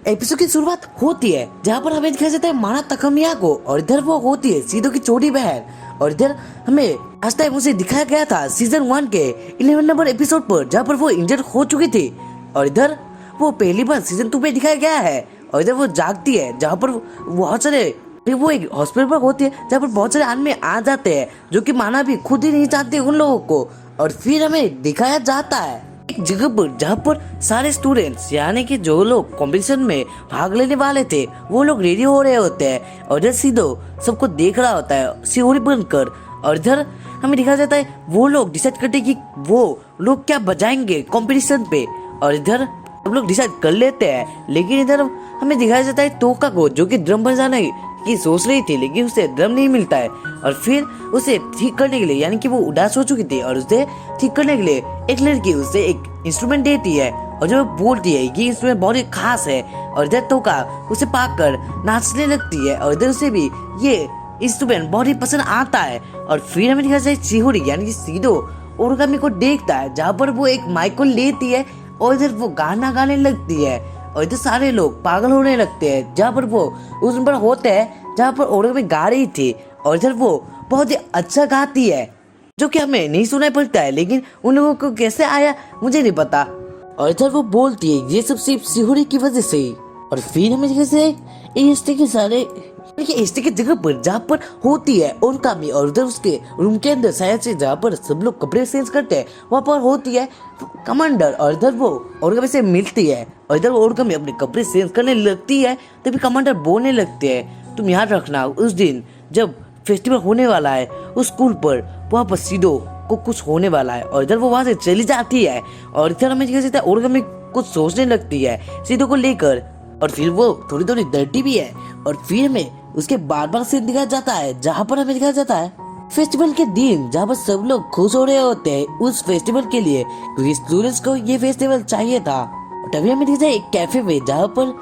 Episode की शुरुआत होती है जहाँ पर हमें दिखाया जाता है माना तकमिया को, और इधर वो होती है सीधो की छोटी बहन। और इधर हमें लास्ट टाइम उसे दिखाया गया था सीजन 1 के 11 नंबर एपिसोड पर, जहाँ पर वो इंजर्ड हो चुकी थी। और इधर वो पहली बार सीजन 2 में दिखाया गया है। और इधर वो जागती है जहाँ पर बहुत सारे, वो एक हॉस्पिटल पर होती है जहाँ पर बहुत सारे आदमी आ जाते हैं जो कि माना भी खुद ही नहीं चाहते उन लोगों को। और फिर हमें दिखाया जाता है एक जगह पर जहाँ पर सारे स्टूडेंट्स यानी कि जो लोग कंपटीशन में भाग लेने वाले थे वो लोग रेडी हो रहे होते हैं। और इधर सीधो सबको देख रहा होता है सियोरी बनकर। और इधर हमें दिखाया जाता है वो लोग डिसाइड करते कि वो लोग क्या बजाएंगे कंपटीशन पे। और इधर सब लोग डिसाइड कर लेते हैं, लेकिन इधर हमें दिखाया जाता है तोका को जो कि ड्रम बजाने की सोच रही थी, लेकिन उसे ड्रम नहीं मिलता है। और फिर उसे ठीक करने के लिए यानी कि वो उदास हो चुकी थी, और उसे ठीक करने के लिए एक लड़की उसे एक इंस्ट्रूमेंट देती है और जो बोलती है ये इंस्ट्रूमेंट बहुत ही खास है। और इधर तोका उसे पाकर नाचने लगती है, और इधर उसे भी ये इंस्ट्रूमेंट बहुत ही पसंद आता है। और फिर हमें दिखाया जाए चिहुरी यानी कि सीधो ओरगामी को देखता है जहाँ पर वो एक माइक को लेती है और इधर वो गाना गाने लगती है। और इधर सारे लोग पागल होने लगते हैं जहाँ पर वो उस पर होते हैं जहाँ पर ओरगामी गा रही थी। और इधर वो बहुत ही अच्छा गाती है जो कि हमें नहीं सुनाई पड़ता है, लेकिन उन लोगों को कैसे आया मुझे नहीं पता। और इधर वो बोलती है ये सब सिर्फ सिहुरी की वजह से। और फिर हमें कैसे एएसटी के सारे एएसटी की जगह पर जहाँ पर होती है ओरगामी, और उधर उसके रूम के अंदर शायद से जहाँ पर सब लोग कपड़े चेंज करते हैं वहाँ पर होती है कमांडर। और इधर वो ओरगामी से मिलती है और इधर ओरगामी अपने कपड़े चेंज करने लगती है, तभी कमांडर बोलने लगते हैं तुम याद रखना उस दिन जब फेस्टिवल होने वाला है उस स्कूल पर वहाँ पर सीधो को कुछ होने वाला है। और इधर वो वहाँ से चली जाती है। और इधर हमें कैसे ओरगामी कुछ सोचने लगती है सीधो को लेकर, और फिर वो थोड़ी थोड़ी डरती भी है। और फिर हमें उसके बार बार सीन दिखाया जाता है जहाँ पर हमें दिखाया जाता है फेस्टिवल के दिन जहाँ पर सब लोग खुश हो रहे होते हैं उस फेस्टिवल के लिए, क्योंकि स्टूडेंट्स को ये फेस्टिवल चाहिए था। तभी हमें दिखाया एक कैफे में जहाँ पर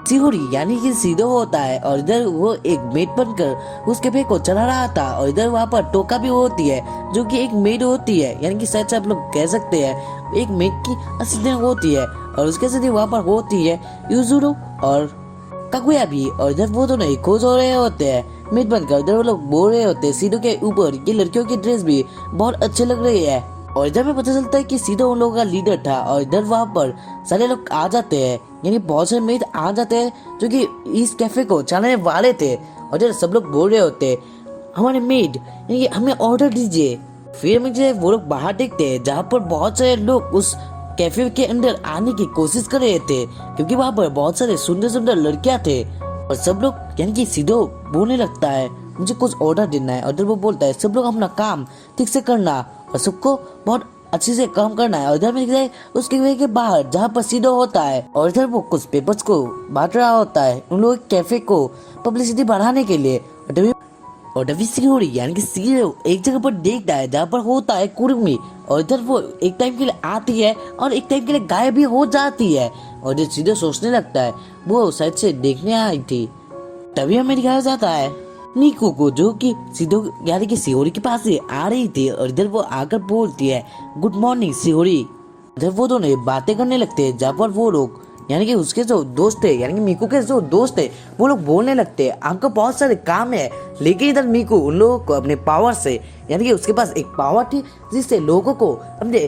सिहुरी यानी कि सीधो होता है, और इधर वो एक मेड बनकर उस कैफे को चला रहा था। और इधर वहाँ पर टोका भी होती है जो कि एक मेड होती है, यानी कि सच आप लोग कह सकते हैं एक मेड की असलियत होती है। और उसके साथ वहाँ पर होती है यूजुरो और कागुया भी। और इधर वो दोनों ही खोज हो रहे होते हैं मेड बनकर। इधर वो लोग बोल रहे होते हैं सीधो के ऊपर ये लड़कियों की ड्रेस भी बहुत अच्छी लग रही है। और इधर में पता चलता है कि सीधो उन लोगों का लीडर था। और इधर वहाँ पर सारे लोग आ जाते हैं, यानी बहुत सारे मेड आ जाते हैं जो कि इस कैफे को चलाने वाले थे। और इधर सब लोग बोल रहे होते हैं हमारे मेड यानी हमें ऑर्डर दीजिए। फिर मुझे वो लोग बाहर देखते हैं जहाँ पर बहुत सारे लोग उस कैफे के अंदर आने की कोशिश कर रहे थे, क्योंकि वहाँ पर बहुत सारे सुंदर सुंदर लड़कियां थे। और सब लोग यानी कि सीधो बोलने लगता है मुझे कुछ ऑर्डर देना है। और इधर वो बोलता है सब लोग अपना काम ठीक से करना और सबको बहुत अच्छे से काम करना है। और इधर में उसके वे के बाहर जहाँ पर सीधो होता है, और इधर वो कुछ पेपर्स को बांट रहा होता है उन लोगों के कैफे को पब्लिसिटी बढ़ाने के लिए। और तभी सिहुरी यानी कि सीधो एक जगह पर देखता है जहाँ पर होता है कुर्मी। और इधर वो एक टाइम के लिए आती है और एक टाइम के लिए गायब भी हो जाती है। और जो सीधे सोचने लगता है वो शायद से देखने आई थी। तभी हमें दिखाया जाता है नीकू को जो कि सीधो यानी कि सिहुरी के पास से आ रही थी। और इधर वो आकर बोलती है गुड मॉर्निंग सिहुरी। इधर वो दोनों बातें करने लगते हैं जहाँ पर वो लोग यानी कि उसके जो दोस्त थे यानी कि मीकू के जो दोस्त थे वो लोग बोलने लगते हैं आपको बहुत सारे काम है। लेकिन इधर मीकू उन लोगों को अपने पावर से यानी कि उसके पास एक पावर थी जिससे लोगों को अपने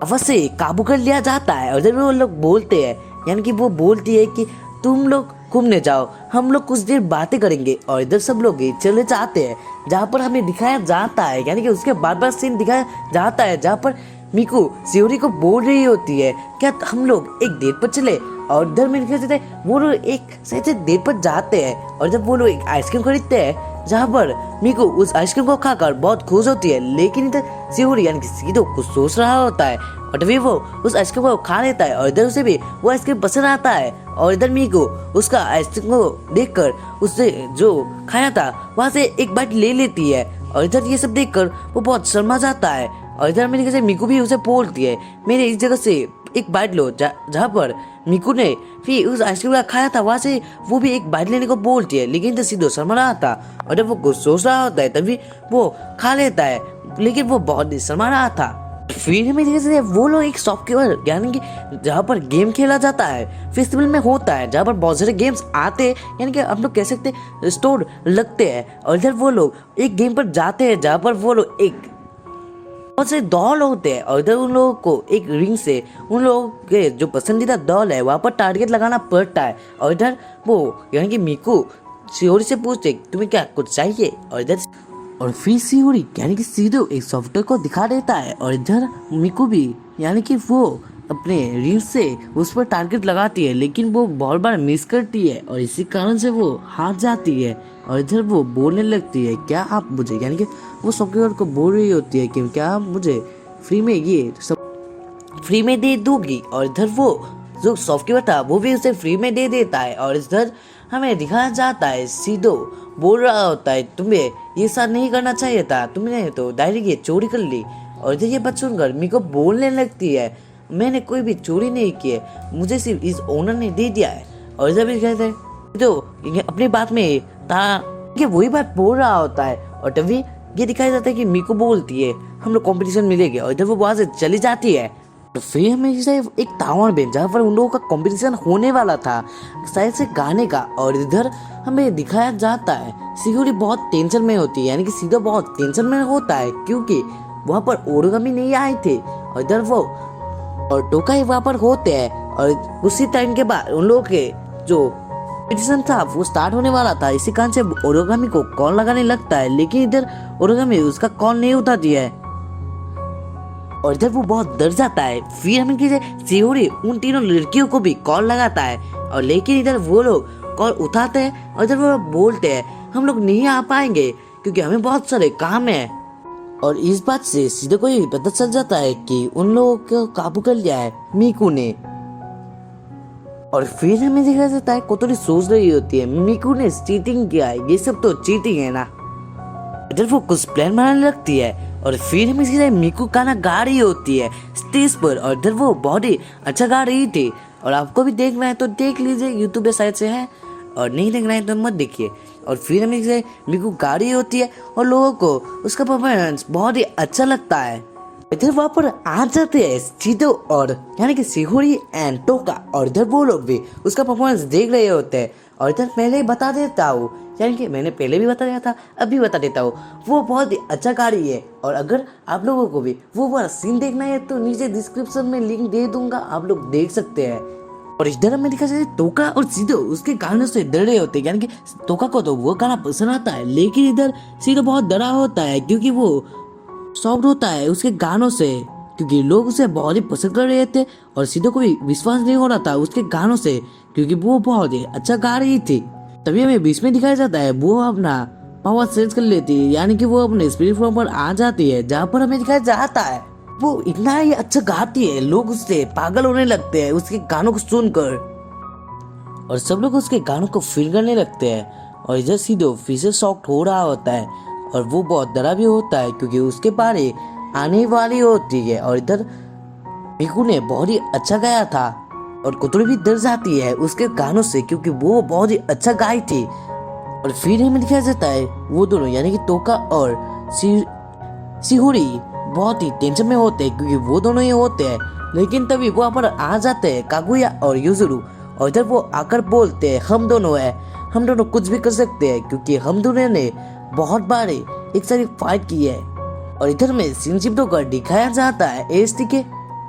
आवाज से काबू कर लिया जाता है। और इधर वो लोग बोलते हैं यानी कि वो बोलती है कि तुम लोग घूमने जाओ हम लोग कुछ देर बातें करेंगे। और इधर सब लोग चले जाते हैं जहाँ पर हमें दिखाया जाता है यानी कि उसके बार बार सीन दिखाया जाता है जहाँ पर मीकू सिहुरी को बोल रही होती है क्या हम लोग एक डेट पर चले। और इधर में दिखाते हैं वो लोग एक सही से डेट पर जाते हैं। और जब वो लोग एक आइसक्रीम खरीदते हैं जहाँ पर मीकू उस आइसक्रीम को खाकर बहुत खुश होती है, लेकिन इधर सिहुरी यानी कि सीधो कुछ सोच रहा होता है। और तभी वो उस आइसक्रीम को खा लेता है और इधर उसे भी वो आइसक्रीम पसंद आता है। और इधर मीकू उसका आइसक्रीम को देखकर उससे जो खाया था वहाँ से एक बाइट ले लेती है। और इधर ये सब देखकर वो बहुत शर्मा जाता है। और इधर मेरे कैसे मीकू भी उसे बोलती है मेरे इस जगह से एक बाइट लो जहाँ पर मीकू ने फिर उस आइसक्रीम का खाया था वहाँ से वो भी एक बाइट लेने को बोलती है, लेकिन इधर सीधो शर्मा रहा था। और जब वो कुछ सोच रहा होता है तभी वो खा लेता है, लेकिन वो बहुत शर्मा रहा था। फिर हमें जैसे वो लोग एक शॉपकीपर यानी कि जहाँ पर गेम खेला जाता है फेस्टिवल में होता है, जहाँ पर बहुत सारे गेम्स आते हैं, यानी कि आप लोग कह सकते हैं स्टोर लगते हैं। और इधर वो लोग एक गेम पर जाते हैं जहाँ पर वो लोग एक बहुत से दौड़ होते हैं और इधर उन लोगों को एक रिंग से उन लोगों के जो पसंदीदा दौड़ है वहाँ पर टारगेट लगाना पड़ता है। और इधर वो यानी कि मीकू शियोरी से पूछते तुम्हें क्या कुछ चाहिए, और फिर शियोरी यानी कि सीधो एक सॉफ्टवेयर को दिखा देता है और इधर मीकू भी यानी कि वो अपने रिंग से उस पर टारगेट लगाती है, लेकिन वो बहुत बार मिस करती है और इसी कारण से वो हार जाती है। और इधर वो बोलने लगती है क्या आप मुझे यानी कि वो सॉफ्टवेयर को बोल रही होती है कि क्या आप मुझे फ्री में ये सब फ्री में दे दोगी। और इधर वो जो सॉफ्टवेयर था वो भी उसे फ्री में दे देता है। और इधर हमें दिखाया जाता है सीधो बोल रहा होता है तुम्हें ये सब नहीं करना चाहिए था, तुमने तो डायरी की चोरी कर ली। और इधर ये बात सुनकर मीको बोलने लगती है मैंने कोई भी चोरी नहीं की है, मुझे सिर्फ इस ओनर ने दे दिया है। और इधर भी कहते हैं तो अपनी बात में था कि वही बात बोल रहा होता है। और तभी ये दिखाया जाता है कि मीको बोलती है हम लोग कॉम्पिटिशन मिलेंगे। और इधर वो वहां से चली जाती है। तो फिर हमें एक टावर में जहाँ पर उन लोगों का कंपटीशन होने वाला था शायद से गाने का। और इधर हमें दिखाया जाता है शियोरी बहुत टेंशन में होती है, यानी कि सीधा बहुत टेंशन में होता है क्योंकि वहाँ पर ओरिगामी नहीं आए थे। और इधर वो और टोकाई वहाँ पर होते हैं। और उसी टाइम के बाद उन लोगों के जो कंपटीशन था वो स्टार्ट होने वाला था, इसी कारण से ओरिगामी को कॉल लगाने लगता है, लेकिन इधर ओरिगामी उसका कॉल नहीं उठाती है और इधर वो बहुत डर जाता है। फिर हमें शियोरी उन तीनों लड़कियों को भी कॉल लगाता है और लेकिन इधर वो लोग कॉल उठाते हैं और इधर वो बोलते हैं हम लोग नहीं आ पाएंगे क्योंकि हमें बहुत सारे काम है। और इस बात से सीधे को ये पता चल जाता है कि उन लोगों को काबू कर लिया है मीकू ने। और फिर हमें देखा जाता है कोतोरी सोच रही होती है मीकू ने चीटिंग किया है, ये सब तो चीटिंग है ना। इधर वो कुछ प्लान बनाने लगती है और फिर हमें सीधे मीकू गाना गा रही होती है स्टेज पर। और इधर वो बहुत ही अच्छा गा रही थी और आपको भी देखना है तो देख लीजिए, यूट्यूब पे साइड से है, और नहीं देखना है तो मत देखिए। और फिर हमें सीधे मीकू गा रही होती है और लोगों को उसका परफॉर्मेंस बहुत ही अच्छा लगता है। इधर वहाँ पर आ जाते हैं सीधो और यानी कि शियोरी एंड टोका। और इधर वो लोग भी उसका परफॉर्मेंस देख रहे होते हैं। और इधर पहले ही बता देता हूँ, यानी कि मैंने पहले भी बता दिया था अभी बता देता हूँ, वो बहुत ही अच्छा गाड़ी है। और अगर आप लोगों को भी वो वाला सीन देखना है तो नीचे डिस्क्रिप्शन में लिंक दे दूंगा, आप लोग देख सकते हैं। और इधर हमें दिखा जाए टोका और सीधो उसके गानों से डर रहे होते हैं, यानी कि टोका को तो वो गाना पसंद आता है लेकिन इधर सीधो बहुत डरा होता है क्योंकि वो शॉक्ड होता है उसके गानों से, क्योंकि लोग उसे बहुत ही पसंद कर रहे थे। और सीधो को भी विश्वास नहीं हो रहा था उसके गानों से क्योंकि वो बहुत ही अच्छा गा रही थी। तभी हमें बीच में दिखाया जाता है वो अपना पावर चेंज कर लेती है, यानी कि वो अपने स्पिरिट फॉर्म पर आ जाती है, जहाँ पर हमें दिखाया जाता है वो इतना ही अच्छा गाती है लोग उससे पागल होने लगते हैं उसके गानों को सुनकर। और सब लोग उसके गानों को फील करने लगते हैं। और इधर सीधो फिर से शॉक्ड हो रहा होता है और वो बहुत डरा भी होता है क्योंकि उसके बारे आने वाली होती है। और इधर मीकू ने बहुत ही अच्छा गाया था और कोतोरी भी डर जाती है उसके गानों से क्योंकि वो बहुत ही अच्छा गाई थी। और फिर हमें दिखाया जाता है वो दोनों यानी कि टोका और शियोरी बहुत ही टेंशन में होते हैं क्योंकि वो दोनों ही होते हैं। लेकिन तभी वो वहाँ पर आ जाते हैं कागुया और युजुरू। और इधर वो आकर बोलते हैं हम दोनों है, हम दोनों कुछ भी कर सकते हैं क्योंकि हम दोनों ने बहुत बार एक साथ फाइट की है। और इधर में सिनशिप्टो को दिखाया जाता है एसटी के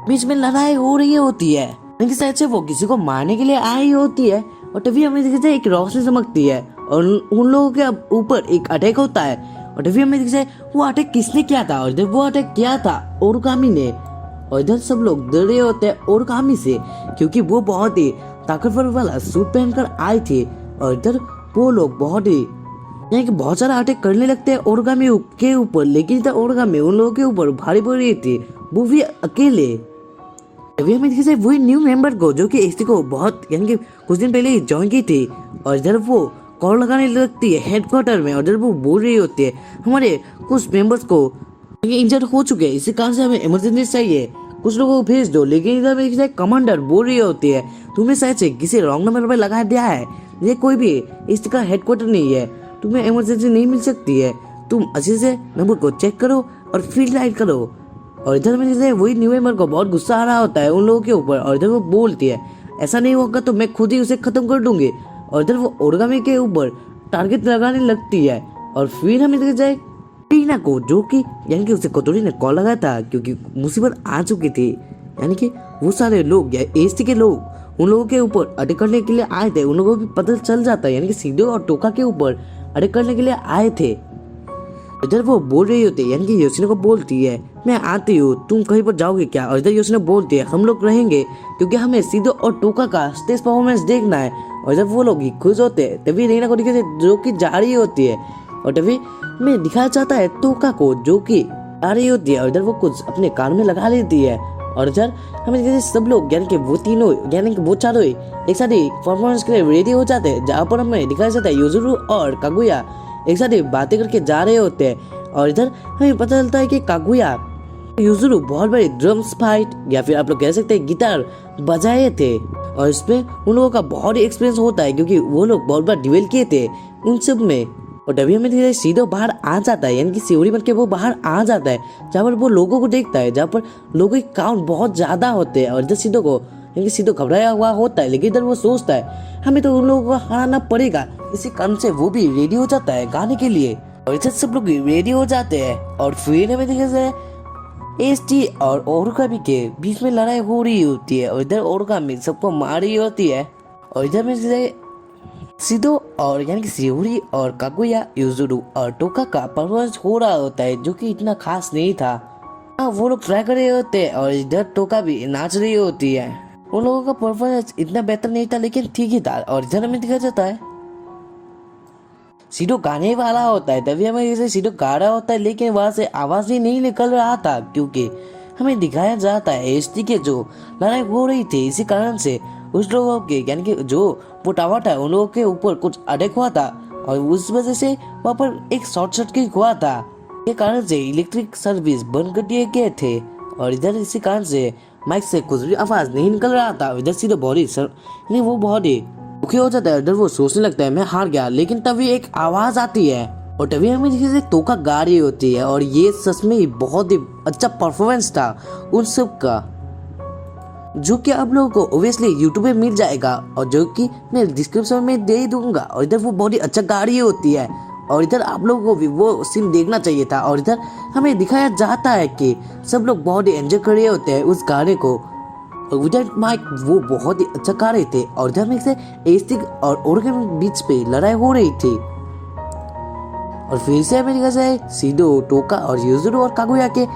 बीच में लड़ाई हो रही होती है, इनकी साइड से वो किसी को मारने के लिए आई होती है। और तभी हमें दिखता है एक रोशनी चमकती है और उन लोगों के ऊपर एक अटैक होता है। और तभी हमें दिखता है वो अटैक किसने किया था, और इधर वो अटैक किया था ओरिगामी ने। और इधर सब लोग डर रहे होते हैं ओरिगामी से क्योंकि वो बहुत ही ताकतवर वाला सूट पहनकर आए थे। और इधर वो लोग बहुत ही यानी कि बहुत सारा अटैक करने लगते हैं ओरिगामी के ऊपर, लेकिन इधर ओरिगामी उन लोगों के ऊपर भारी पड़ रही थी, वो भी अकेले। अभी हमें दिखा वही न्यू मेंबर को जो कि एसटी को बहुत यानी कि कुछ दिन पहले ही ज्वाइन की थी। और इधर वो कॉल लगाने लगती है हेडक्वार्टर में और इधर वो बोल रही होती है हमारे कुछ मेंबर्स को इंजर्ड हो चुके हैं, इसी कारण से हमें इमरजेंसी चाहिए, कुछ लोगों को भेज दो। लेकिन इधर में कमांडर बोल रही होती है तुम्हें शायद से किसी रॉन्ग नंबर पर लगा दिया है, ये कोई भी इसका हेडक्वार्टर नहीं है, तुम्हें इमरजेंसी नहीं मिल सकती है, तुम अच्छे से नंबर को चेक करो और फील्ड लाइट करो। और इधर में जैसे वही न्यू मेंबर को बहुत गुस्सा आ रहा होता है उन लोगों के ऊपर, और इधर वो बोलती है ऐसा नहीं होगा तो मैं खुद ही उसे खत्म कर दूंगी। और इधर वो ओरिगामी के ऊपर टारगेट लगाने लगती है। और फिर हमें देखा जाए टीना को, जो कि यानी कि उसे कोतोरी ने कॉल लगाया था क्योंकि मुसीबत आ चुकी थी। यानी कि वो सारे लोग या एसटी के लोग उन लोगों के ऊपर अटैक करने के लिए आए थे, उन लोगों को भी पता चल जाता है, यानी कि सीधो और टोका के ऊपर अटैक करने के लिए आए थे। इधर वो बोल रही होती है, यानी कि योशिनो को बोलती है मैं आती हूँ, तुम कहीं पर जाओगे क्या? और इधर योशिनो बोलती है हम लोग रहेंगे क्योंकि हमें सीधो और टोका का स्टेज परफॉर्मेंस देखना है। और जब वो लोग खुश होते हैं तभी रीना को दिखाते जो कि जा रही होती है, और तभी में दिखाया जाता है टोका को जो कि आ रही होती है। और इधर वो कुछ अपने कान में लगा लेती है। और इधर हमें जैसे सब लोग यानी कि वो तीनों यानी कि वो चारों एक साथ ही परफॉर्मेंस के लिए रेडी हो जाते हैं, जहाँ पर हमें दिखाया जाता है युजुरू और कागुया एक साथ ही बातें करके जा रहे होते हैं। और इधर हमें पता चलता है कि कागुया युजुरू बहुत बड़ी ड्रम्स फाइट या फिर आप लोग कह सकते हैं गिटार बजाए थे, और इसमें उन लोगों का बहुत ही एक्सपीरियंस होता है क्योंकि वो लोग बहुत बार ड्यूएल किए थे उन सब में। और तभी हमें धीरे सीधो बाहर आ जाता है, यानी कि सीढ़ी बन के वो बाहर आ जाता है, जहाँ पर वो लोगों को देखता है, जहाँ पर लोगों के काउंट बहुत ज्यादा होते हैं। और इधर सीधो को यानी कि सीधो घबराया हुआ होता है, लेकिन इधर वो सोचता है हमें तो उन लोगों को हराना पड़ेगा, इसी कारण से वो भी रेडी हो जाता है गाने के लिए। और इधर सब लोग रेडी हो जाते हैं। और फिर हमें देखा जाए एसटी और ओरुगामी के बीच में लड़ाई हो रही होती है, और इधर ओरुगामी सबको मार रही होती है। और इधर में सीधो और यानी कि शिहोरी और कागुया युजुरू और टोका का परफॉर्मेंस हो रहा होता है जो कि इतना खास नहीं था। वो लोग ट्राई कर रहे होते हैं और इधर टोका भी नाच रही होती है। उन लोगों का परफॉर्मेंस इतना बेहतर नहीं था लेकिन ठीक ही था। और इधर हमें दिखा जाता है सीधो गाने वाला होता है, तभी हमें जैसे सीधो गा रहा होता है लेकिन वहां से आवाज ही नहीं निकल रहा था क्योंकि हमें दिखाया जाता है एसटी के जो लड़ाई हो रही थी, इसी कारण से उस लोगों के यानी कि जो वो टावर था उन लोगों के ऊपर कुछ अटैक हुआ था, और उस वजह से वहाँ पर एक शॉर्ट सर्किट हुआ था, ये कारण से इलेक्ट्रिक सर्विस बंद कर दिए गए थे। और इधर इसी कारण से माइक से कुछ भी आवाज नहीं निकल रहा था। इधर सीधे बॉडी यानी वो बॉडी दुखी हो जाता है, इधर वो सोचने लगता है मैं हार गया, लेकिन तभी एक आवाज आती है और तभी हमें जैसे टोका गा रही होती है। और ये सच में ही बहुत ही अच्छा परफॉर्मेंस था उन सब का, जो कि आप लोगों को ओब्वियसली यूट्यूब पे मिल जाएगा और जो कि मैं डिस्क्रिप्शन में दे दूंगा। और इधर वो बहुत ही अच्छा गा रही होती है और इधर आप लोगों को भी वो सीन देखना चाहिए था। और इधर हमें दिखाया जाता है कि सब लोग बहुत ही एंजॉय कर रहे होते हैं उस गाने को, और विदाउट माइक वो बहुत ही अच्छा गा रहे थे। और इधर में से एसटी और ओरिगामी के बीच पे लड़ाई हो रही थी। और फिर से हमें दिखा है सीधो टोका और युजुरू और कागुया के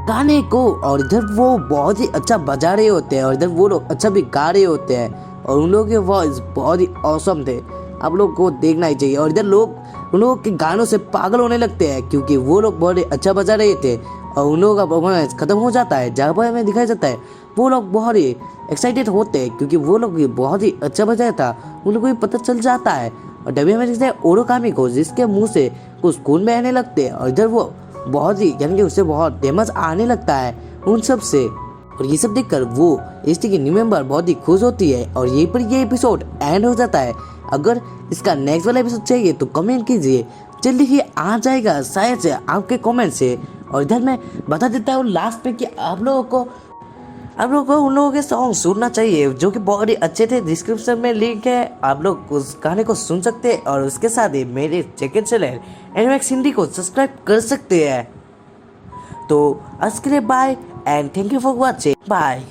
गाने को, और इधर वो बहुत ही अच्छा बजा रहे होते हैं और इधर वो लोग अच्छा भी गा रहे होते हैं और उन लोगों के वॉइस बहुत ही औसम थे, आप लोग को देखना ही चाहिए। और इधर लोग उन लोगों के गानों से पागल होने लगते हैं क्योंकि वो लोग बहुत ही अच्छा बजा रहे थे और उन लोगों का परफॉर्मेंस खत्म हो जाता है, जहाँ पर हमें दिखाया जाता है वो लोग बहुत ही एक्साइटेड होते हैं क्योंकि वो लोग भी बहुत ही अच्छा बजाया था, उन लोगों को भी पता चल जाता है। और तभी हमें दिखता है ओरुगामी को जिसके मुंह से कुछ खून बहने लगते हैं और इधर वो बहुत ही यानी कि उससे बहुत डेमेज आने लगता है उन सब से। और ये सब देखकर वो एसटी की न्यू मेंबर बहुत ही खुश होती है और यहीं पर ये एपिसोड एंड हो जाता है। अगर इसका नेक्स्ट वाला एपिसोड चाहिए तो कमेंट कीजिए, जल्दी ही आ जाएगा शायद से आपके कमेंट से। और इधर मैं बता देता हूँ लास्ट में कि आप लोगों को उन लोगों के सॉन्ग सुनना चाहिए जो कि बहुत ही अच्छे थे। डिस्क्रिप्शन में लिंक है, आप लोग उस गाने को सुन सकते हैं और उसके साथ ही मेरे सेकंड चैनल एनिमैक्स हिंदी को सब्सक्राइब कर सकते हैं। तो आज के लिए bye and thank you for watching, bye.